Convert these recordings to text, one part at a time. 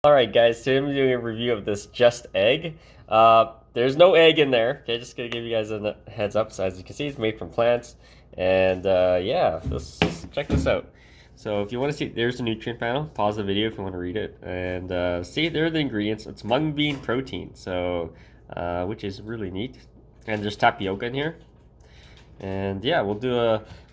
Alright guys, today I'm doing a review of this Just Egg. There's no egg in there. Okay, just gonna give you guys a heads up. So as you can see, it's made from plants. And yeah, let's check this out. So if you want to see, there's the nutrient panel. Pause the video if you want to read it. And see, there are the ingredients. It's mung bean protein, so which is really neat. And there's tapioca in here. And yeah,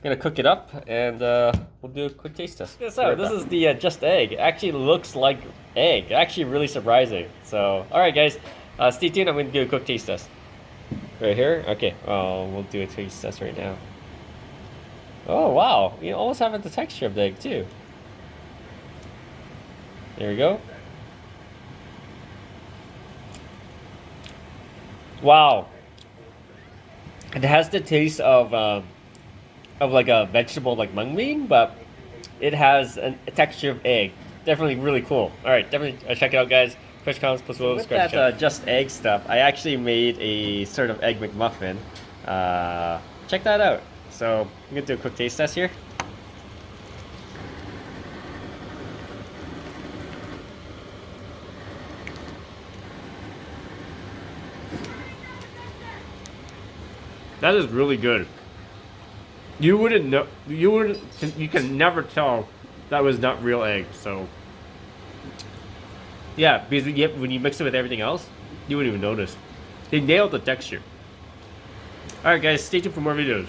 gonna cook it up and we'll do a quick taste test. Check this out. This is the Just Egg. It actually looks like egg. Actually really surprising. So, alright guys, stay tuned. I'm gonna do a quick taste test. Right here? Okay, we'll do a taste test right now. Oh wow, you almost have the texture of the egg too. There we go. Wow. It has the taste of like a vegetable like mung bean, but it has a texture of egg. Definitely really cool. All right, definitely check it out, guys. Question, comments, plus with that Just Egg stuff, I actually made a sort of egg McMuffin. Check that out. So I'm gonna do a quick taste test here. That is really good. You wouldn't know. You can never tell that was not real egg. So yeah, because when you mix it with everything else, you wouldn't even notice. They nailed the texture. All right, guys, stay tuned for more videos.